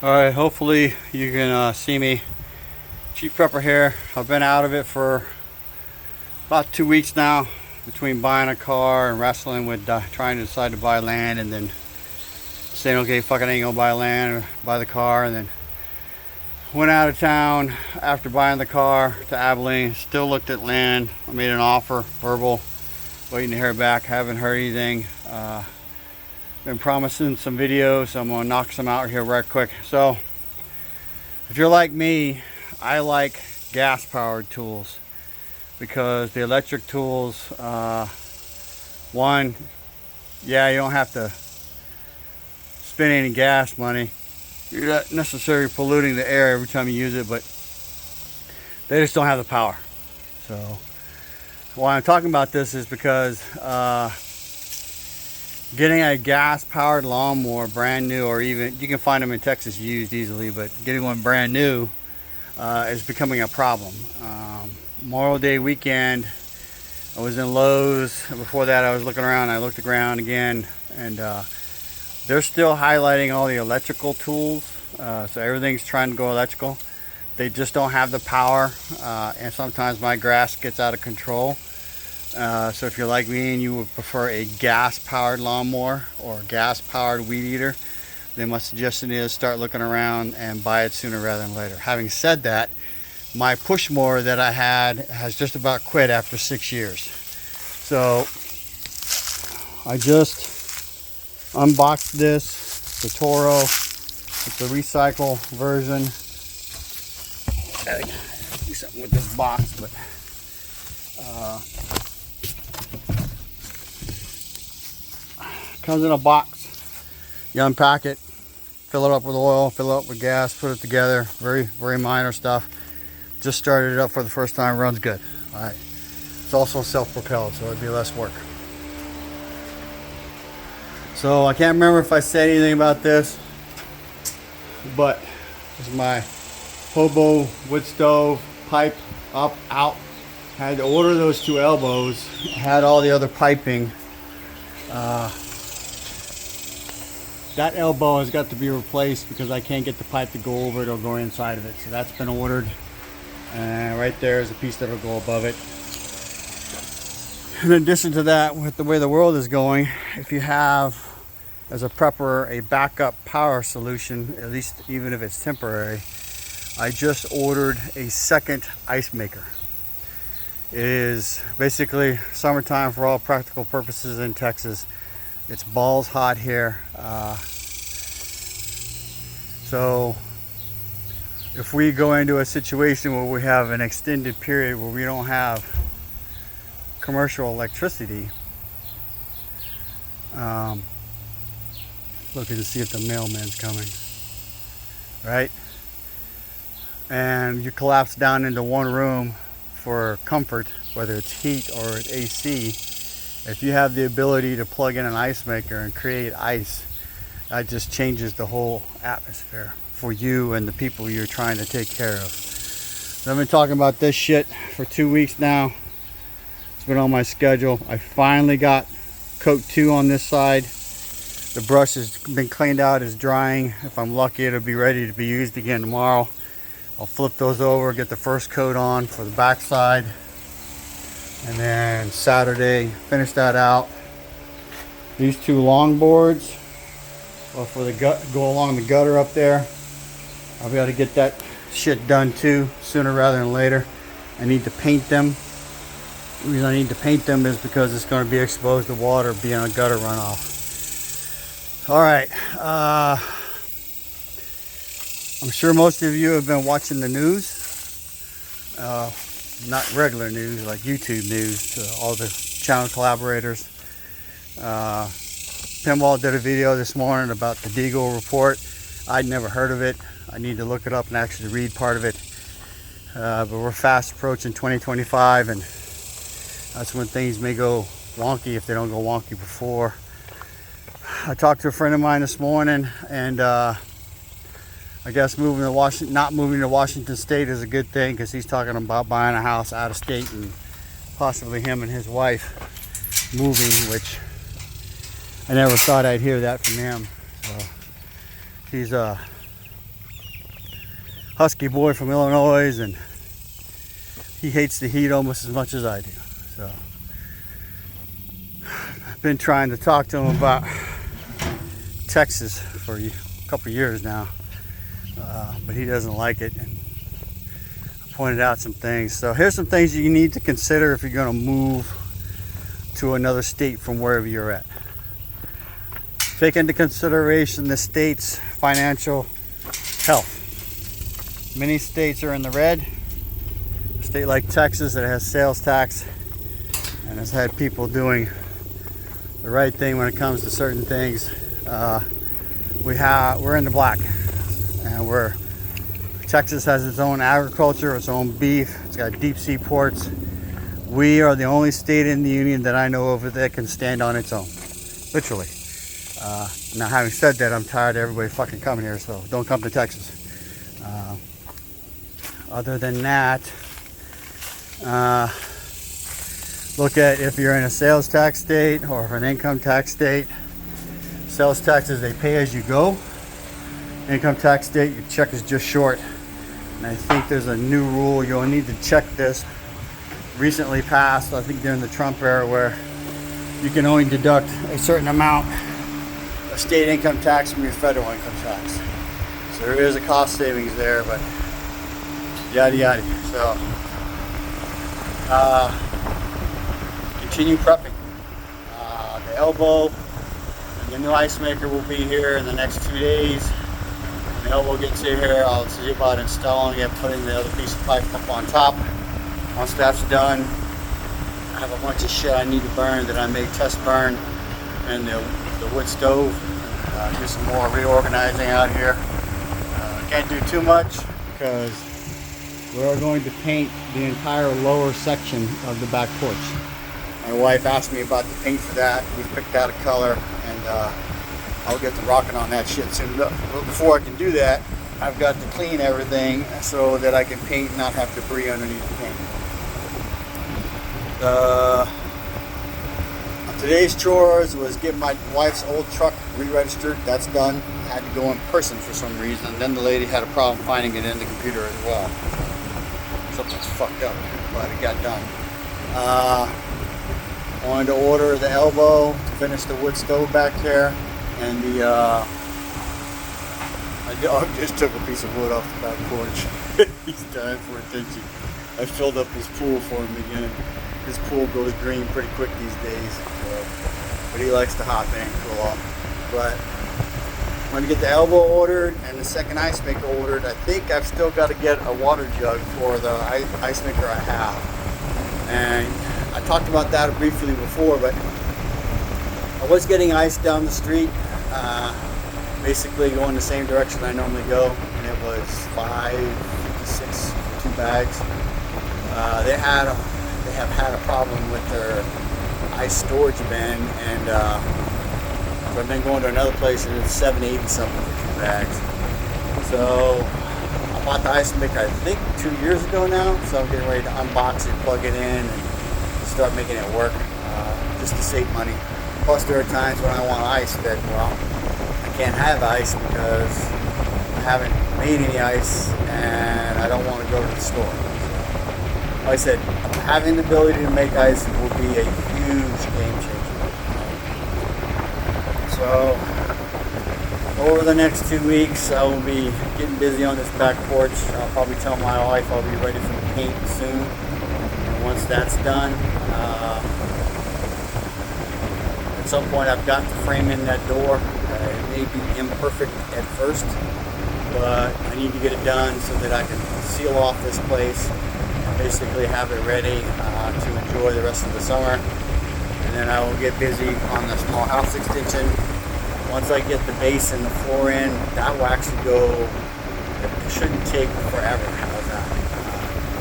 Alright, hopefully you can see me. Chief Prepper here. I've been out of it for about 2 weeks now, between buying a car and wrestling with trying to decide to buy land, and then saying, okay, fucking ain't gonna buy land or buy the car, and then went out of town after buying the car to Abilene. Still looked at land. I made an offer, verbal, waiting to hear back. Haven't heard anything. Been promising some videos, so I'm gonna knock some out here right quick. So if you're like me, I like gas powered tools, because the electric tools, one, yeah, you don't have to spend any gas money. You're not necessarily polluting the air every time you use it, but they just don't have the power. So why I'm talking about this is because getting a gas powered lawnmower brand new, or even you can find them in Texas used easily, but getting one brand new is becoming a problem. Memorial Day weekend, I was in Lowe's. Before that, I was looking around. I looked around again, and they're still highlighting all the electrical tools. So everything's trying to go electrical. They just don't have the power, and sometimes my grass gets out of control. So if you're like me and you would prefer a gas-powered lawnmower or a gas-powered weed eater, then my suggestion is start looking around and buy it sooner rather than later. Having said that, my push mower that I had has just about quit after 6 years. So I just unboxed this, the Toro. It's the recycle version. Gotta do something with this box, but comes in a box. You unpack it, fill it up with oil, fill it up with gas, put it together. Very minor stuff. Just started it up for the first time. Runs good. All right. It's also self-propelled, so it'd be less work. So I can't remember if I said anything about this, but this is my hobo wood stove, pipe up, out. Had to order those 2 elbows. Had all the other piping. That elbow has got to be replaced because I can't get the pipe to go over it or go inside of it. So that's been ordered. And right there is a piece that'll go above it. In addition to that, with the way the world is going, if you have, as a prepper, a backup power solution, at least even if it's temporary, I just ordered a second ice maker. It is basically summertime for all practical purposes in Texas. It's balls hot here. So if we go into a situation where we have an extended period where we don't have commercial electricity, looking to see if the mailman's coming, right? And you collapse down into one room for comfort, whether it's heat or it's AC. If you have the ability to plug in an ice maker and create ice, that just changes the whole atmosphere for you and the people you're trying to take care of. So I've been talking about this shit for 2 weeks now. It's been on my schedule. I finally got coat 2 on this side. The brush has been cleaned out, is drying. If I'm lucky, it'll be ready to be used again tomorrow. I'll flip those over, get the first coat on for the back side, and then Saturday finish that out. These 2 long boards are for the gut, go along the gutter up there. I'll be able to get that shit done too, sooner rather than later. I need to paint them. The reason I need to paint them is because it's going to be exposed to water, being a gutter runoff. All right. I'm sure most of you have been watching the news. Not regular news, like YouTube news, all the channel collaborators. Pinball did a video this morning about the Deagle report. I'd never heard of it. I need to look it up and actually read part of it. But we're fast approaching 2025, and that's when things may go wonky if they don't go wonky before. I talked to a friend of mine this morning, and I guess not moving to Washington State is a good thing, because he's talking about buying a house out of state, and possibly him and his wife moving, which I never thought I'd hear that from him. So he's husky boy from Illinois, and he hates the heat almost as much as I do. So I've been trying to talk to him about Texas for a couple years now, but he doesn't like it, and I pointed out some things. So here's some things you need to consider if you're going to move to another state from wherever you're at. Take into consideration the state's financial health. Many states are in the red. A state like Texas that has sales tax and has had people doing the right thing when it comes to certain things, we're in the black, and Texas has its own agriculture, its own beef, it's got deep sea ports. We are the only state in the union that I know of that can stand on its own, literally. Now, having said that, I'm tired of everybody fucking coming here, so don't come to Texas. Other than that, look at if you're in a sales tax state or an income tax state. Sales taxes, they pay as you go. Income tax state, your check is just short. And I think there's a new rule, you'll need to check this, recently passed, I think during the Trump era, where you can only deduct a certain amount of state income tax from your federal income tax. So there is a cost savings there, but yada yada. So continue prepping. The elbow and the new ice maker will be here in the next 2 days. When the elbow gets here, I'll see about installing it, putting the other piece of pipe up on top. Once that's done, I have a bunch of shit I need to burn that I may test burn in the wood stove. Do some more reorganizing out here. Can't do too much because we are going to paint the entire lower section of the back porch. My wife asked me about the paint for that. We picked out a color, and I'll get to rocking on that shit soon. But before I can do that, I've got to clean everything so that I can paint and not have debris underneath the paint. Today's chores was get my wife's old truck re-registered. That's done. I had to go in person for some reason. Then the lady had a problem finding it in the computer as well. Something's fucked up, but it got done. Wanted to order the elbow to finish the wood stove back here, and my dog just took a piece of wood off the back porch. He's dying for attention. I filled up his pool for him again. His pool goes green pretty quick these days, but he likes to hop in and cool off. But I'm going to get the elbow ordered and the second ice maker ordered. I think I've still got to get a water jug for the ice maker I have. And I talked about that briefly before, but I was getting ice down the street, basically going the same direction I normally go, and it was $5.56 for 2 bags. They have had a problem with their ice storage bin, and I've been going to another place and it's $7.80 something for 2 bags. So I bought the ice maker I think 2 years ago now, so I'm getting ready to unbox it, plug it in, and start making it work, just to save money. Plus there are times when I want ice that, well, I can't have ice because I haven't made any ice and I don't want to go to the store. Like I said, having the ability to make ice will be a huge game changer. So, over the next 2 weeks, I will be getting busy on this back porch. I'll probably tell my wife I'll be ready for the paint soon. And once that's done, at some point I've got to frame in that door. It may be imperfect at first, but I need to get it done so that I can seal off this place. Basically have it ready to enjoy the rest of the summer, and then I will get busy on the small house extension. Once I get the base and the floor in, that will actually go, it shouldn't take forever.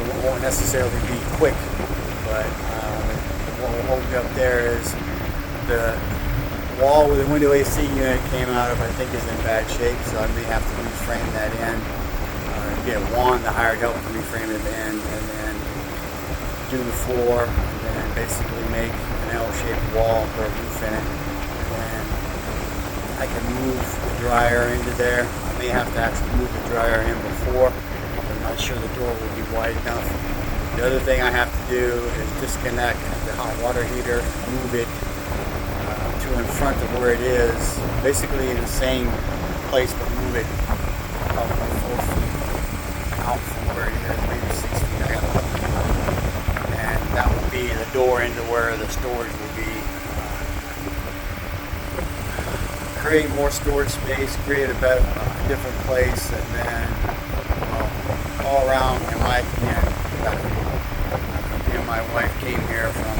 It won't necessarily be quick, but what will hold me up there is the wall where the window AC unit came out of, I think is in bad shape, so I may have to reframe that in. Get Juan, the hired help, to reframe it in, and then do the floor, and then basically make an L-shaped wall and put a roof in it. And then I can move the dryer into there. I may have to actually move the dryer in before not sure the door will be wide enough. The other thing I have to do is disconnect the hot water heater, move it to in front of where it is, basically in the same place, but move it probably 4 feet out from where it is, maybe 6 feet. I gotta look. And that will be the door into where the storage will be. Create more storage space, create a better, different place, and then all around, in my opinion, me and my wife came here from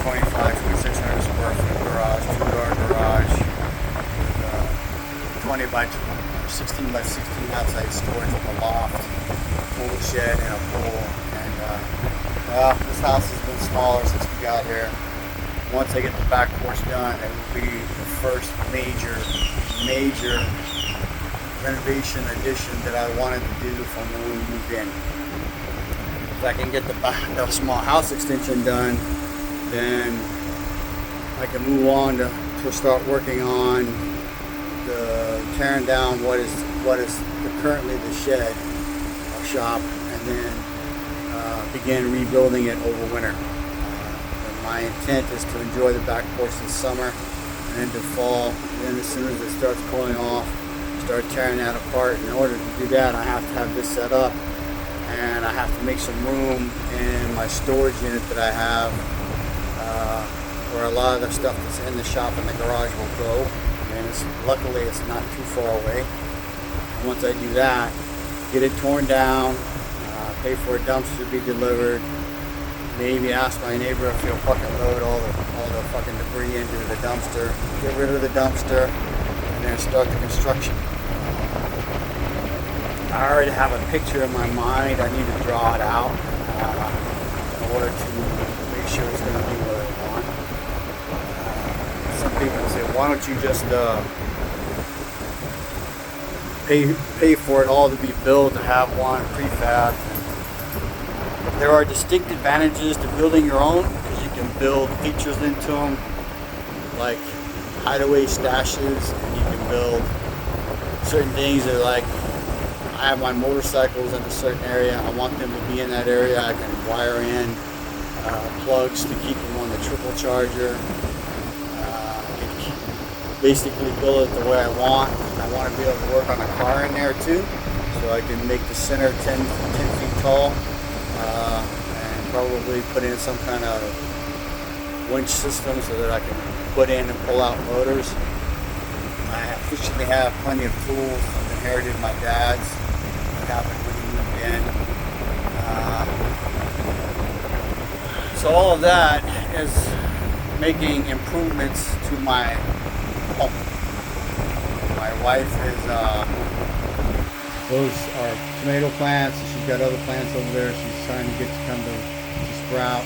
2,600 square foot garage, 2-car garage, with 16 by 16 outside storage with a loft, pool shed, and a pool. And this house has been smaller since we got here. Once I get the back porch done, it will be the first major renovation addition that I wanted to do from when we moved in. If I can get the small house extension done, then I can move on to start working on the tearing down what is currently the shed or shop, and then begin rebuilding it over winter. My intent is to enjoy the back porch this summer and into fall. And then as soon as it starts cooling off, start tearing that apart. In order to do that, I have to have this set up, and I have to make some room in my storage unit that I have, where a lot of the stuff that's in the shop and the garage will go. And luckily it's not too far away. And once I do that, get it torn down, pay for a dumpster to be delivered, maybe ask my neighbor if he'll fucking load all the fucking debris into the dumpster, get rid of the dumpster, and then start the construction. I already have a picture in my mind. I need to draw it out in order to make sure it's going to be what I want. Some people say, why don't you just pay for it all to be built and have one prefab? There are distinct advantages to building your own, because you can build features into them like hideaway stashes, and you can build certain things that, like, I have my motorcycles in a certain area, I want them to be in that area. I can wire in plugs to keep them on the triple charger. I can basically build it the way I want. I want to be able to work on a car in there too, so I can make the center 10 feet tall. And probably put in some kind of winch system so that I can put in and pull out motors. I officially have plenty of tools. I've inherited my dad's. What happened when he moved in. So all of that is making improvements to my home. My wife is those are tomato plants. She's got other plants over there she's trying to get to come to sprout.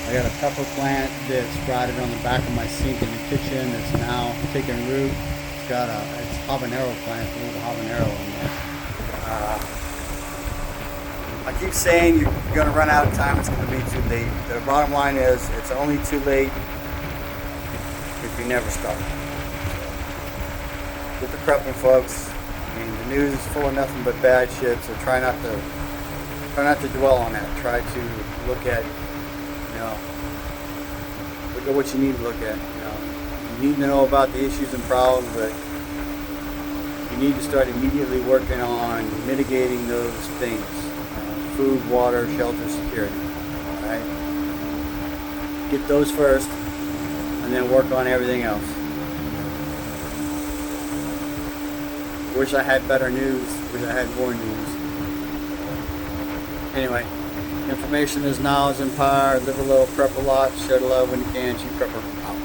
I got a pepper plant that sprouted on the back of my sink in the kitchen that's now taking root. It's got it's habanero plant, a little habanero in there. I keep saying you're going to run out of time, it's going to be too late. The bottom line is, it's only too late if you never start. Get the prepping, folks. I mean, the news is full of nothing but bad shit, so try not to dwell on that. Try to look at, look at what you need to look at. You need to know about the issues and problems, but you need to start immediately working on mitigating those things. Food, water, shelter, security. All right? Get those first, and then work on everything else. Wish I had better news. Wish I had more news. Anyway, information is knowledge and power. Live a little, prep a lot, share the love when you can. Chief Prepper out.